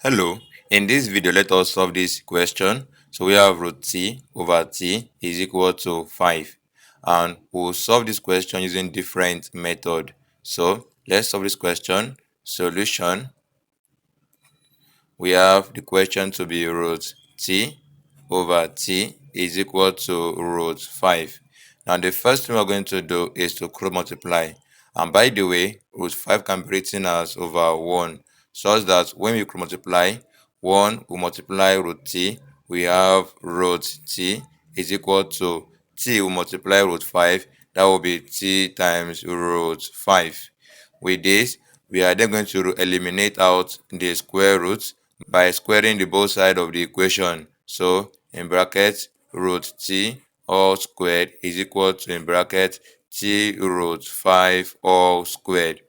Hello, in this video let us solve this question. So we have root t over t is equal to 5 and we'll solve this question using different method. So let's solve this question. Solution, we have the question to be root t over t is equal to root 5. Now the first thing we're going to do is to cross multiply, and by the way root 5 can be written as over 1 such that when we cross multiply 1 will multiply root t, we have root t is equal to t will multiply root 5, that will be t times root 5. With this, we are then going to eliminate out the square root by squaring the both sides of the equation. So in bracket root t all squared is equal to in bracket t root 5 all squared.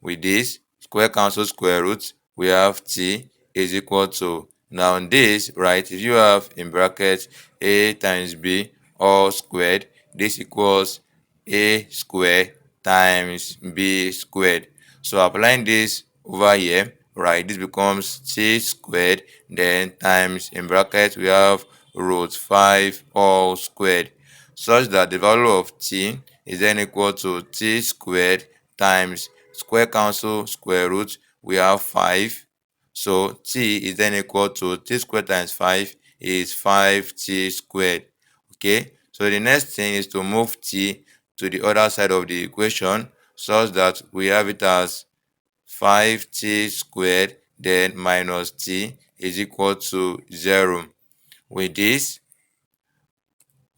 With this, square cancel square root, we have t is equal to, now this, right, if you have in bracket a times b all squared, this equals a squared times b squared. So applying this over here, right, this becomes t squared, then times in bracket we have root 5 all squared, such that the value of t is then equal to t squared times square cancel square root, we have 5. So t is then equal to t squared times 5 is 5t squared. Okay, so the next thing is to move t to the other side of the equation such that we have it as 5t squared then minus t is equal to 0. With this,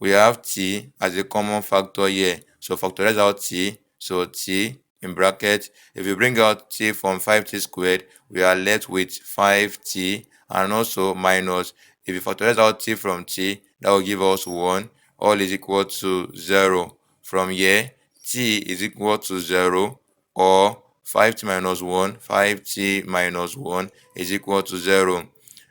we have t as a common factor here, so factorize out t. So t in bracket, if you bring out t from 5t squared, we are left with 5t, and also minus, if you factorize out t from t, that will give us 1, all is equal to 0. From here, t is equal to 0, or 5t minus 1, 5t minus 1 is equal to 0.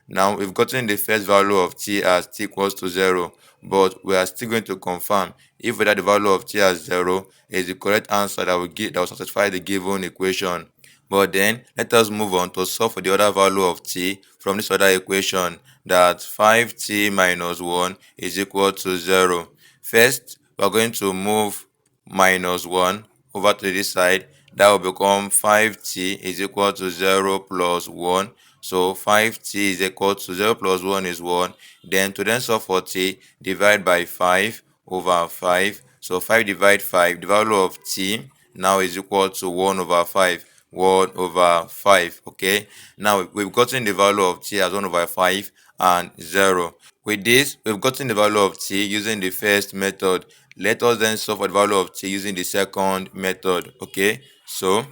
Now we've gotten the first value of t as t equals to 0, but we are still going to confirm if whether the value of t as 0 is the correct answer that will satisfy the given equation. But then let us move on to solve for the other value of t from this other equation, that 5t minus 1 is equal to 0. First, we are going to move minus 1 over to this side. That will become 5t is equal to 0 plus 1. So 5t is equal to 0 plus 1 is 1. Then to then solve for t, divide by 5 over 5. So 5 divide 5, the value of t now is equal to 1 over 5. 1 over 5. Okay, now we've gotten the value of t as 1 over 5 and 0. With this, we've gotten the value of t using the first method. Let us then solve for the value of t using the second method. Okay, so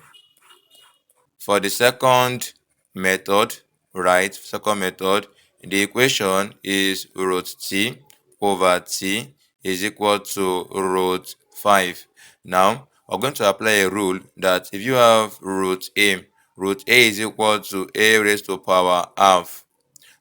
for the second method, the equation is root t over t is equal to root 5. Now, we're going to apply a rule that if you have root a is equal to a raised to power half.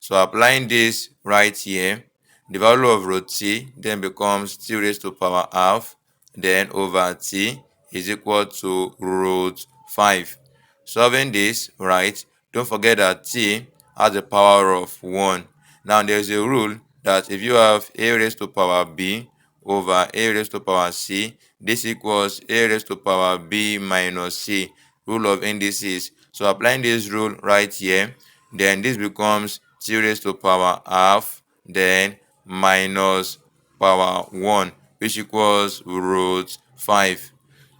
So applying this right here, the value of root t then becomes t raised to power half, then over t is equal to root 5. Solving this, right, don't forget that t has a power of 1. Now there is a rule that if you have a raised to power b over a raised to power c, this equals a raised to power b minus c, rule of indices. So applying this rule right here, then this becomes t raised to power half, then minus power 1, which equals root 5.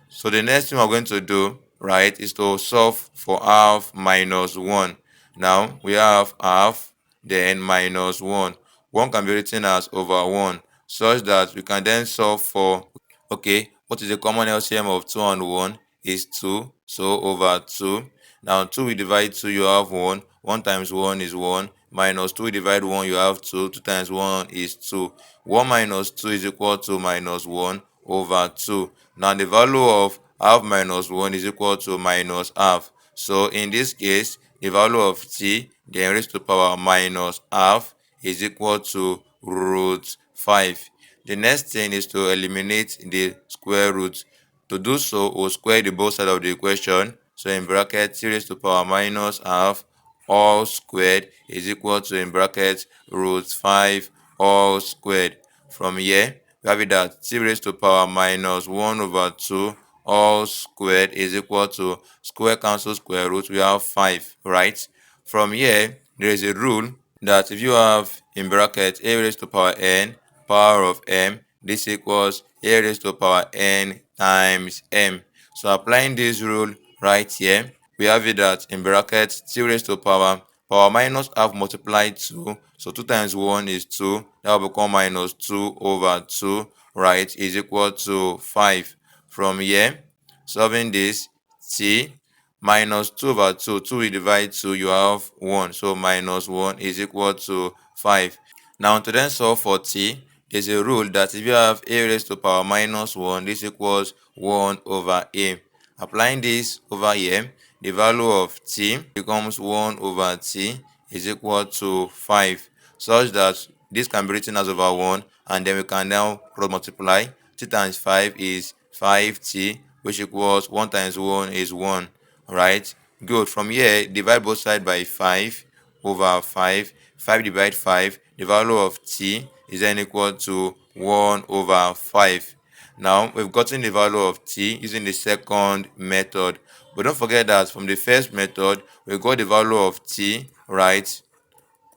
So the next thing we're going to do, right, is to solve for half minus 1. Now we have half, then minus 1. 1 can be written as over 1, such that we can then solve for, okay, what is the common LCM of 2 and 1 is 2, so over 2. Now 2 we divide 2, you have 1. 1 times 1 is 1. Minus 2 we divide 1, you have 2. 2 times 1 is 2. 1 minus 2 is equal to minus 1 over 2. Now the value of half minus 1 is equal to minus half. So in this case, the value of t then raised to power minus half is equal to root 5. The next thing is to eliminate the square root. To do so, we'll square the both sides of the equation. So in bracket, t raised to power minus half all squared is equal to, in brackets, root 5 all squared. From here, we have it that t raised to power minus 1 over 2 all squared is equal to square cancel square root. We have 5, right? From here, there is a rule that if you have, in bracket, a raised to power n power of m, this equals a raised to power n times m. So applying this rule right here, we have it that, in bracket, t raised to power minus half multiplied 2, so 2 times 1 is 2, that will become minus 2 over 2, right, is equal to 5. From here, solving this, t minus 2 over 2, 2 we divide 2, you have 1, so minus 1 is equal to 5. Now to then solve for t, there's a rule that if you have a raised to power minus 1, this equals 1 over a. Applying this over here, the value of t becomes 1 over t is equal to 5, such that this can be written as over 1, and then we can now cross multiply. T times 5 is 5t, which equals 1 times 1 is 1, right? Good. From here, divide both sides by 5 over 5. 5 divided 5, the value of t is then equal to 1 over 5. Now, we've gotten the value of t using the second method. But don't forget that from the first method, we got the value of t, right,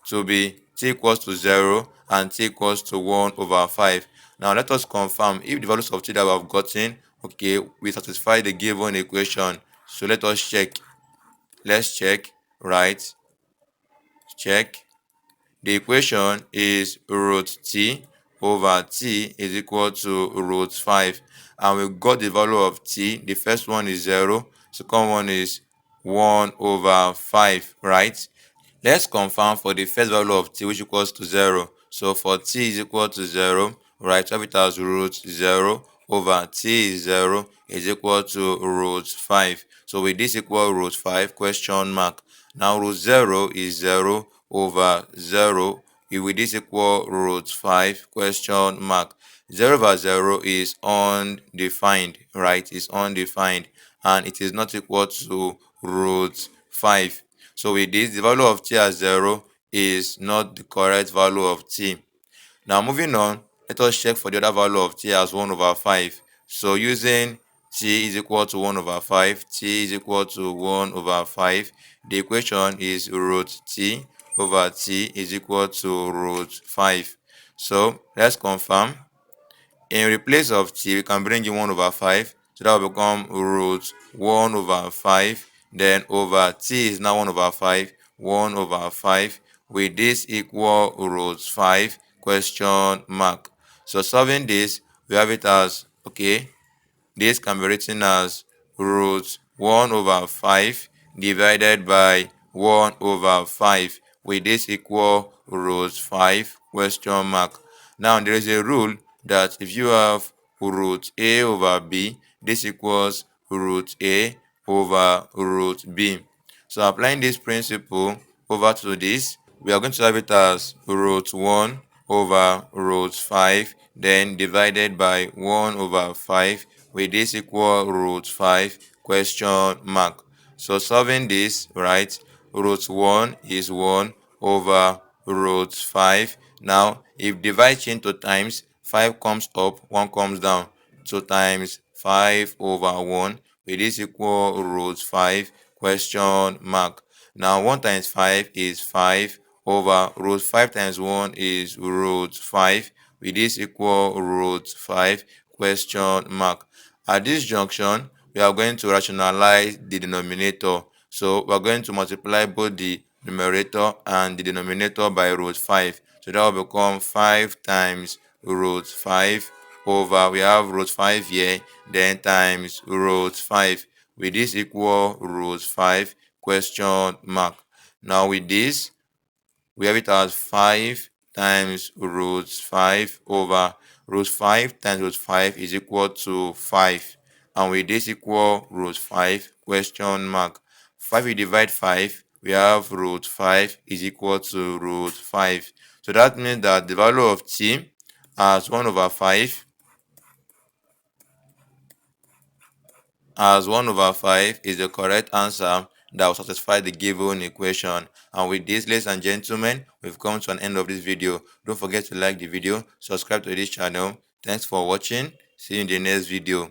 to be t equals to 0 and t equals to 1 over 5. Now, let us confirm if the values of t that we have gotten, okay, we satisfy the given equation. So let us check. Let's check, right? Check. The equation is root t over t is equal to root 5. And we got the value of t. The first one is 0. Second one is 1 over 5, right? Let's confirm for the first value of t, which equals to 0. So for t is equal to 0, right, have it as root 0 over t is 0 is equal to root 5. So with this equal root 5 question mark. Now root 0 is 0 over 0. With this equal root 5 question mark. 0 over 0 is undefined, right? It's undefined, and it is not equal to root 5. So with this, the value of t as 0 is not the correct value of t. Now moving on, let us check for the other value of t as 1 over 5. So using t is equal to 1 over 5, t is equal to 1 over 5, the equation is root t over t is equal to root 5. So let's confirm. In replace of t, we can bring in 1 over 5. So that will become root 1 over 5. Then over t is now 1 over 5. 1 over 5. With this equal root 5 question mark. So solving this, we have it as, okay, this can be written as root 1 over 5 divided by 1 over 5. With this equal root 5 question mark. Now there is a rule that if you have root a over b, this equals root a over root b. So applying this principle over to this, we are going to have it as root 1 over root 5, then divided by 1 over 5, with this equal root 5 question mark. So solving this, right, root 1 is 1 over root 5. Now, if divide into times, 5 comes up, 1 comes down. 2 times 5 over 1, with this equal root 5 question mark. Now 1 times 5 is 5 over root 5 times 1 is root 5, with this equal root 5 question mark. At this junction, we are going to rationalize the denominator. So we are going to multiply both the numerator and the denominator by root 5. So that will become 5 times root 5 over, we have root 5 here, then times root 5. With this equal root 5 question mark. Now with this, we have it as 5 times root 5 over root 5 times root 5 is equal to 5. And with this equal root 5 question mark. 5 we divide 5, we have root 5 is equal to root 5. So that means that the value of t as 1 over 5 is the correct answer that will satisfy the given equation. And with this, ladies and gentlemen, we've come to an end of this video. Don't forget to like the video, subscribe to this channel. Thanks for watching. See you in the next video.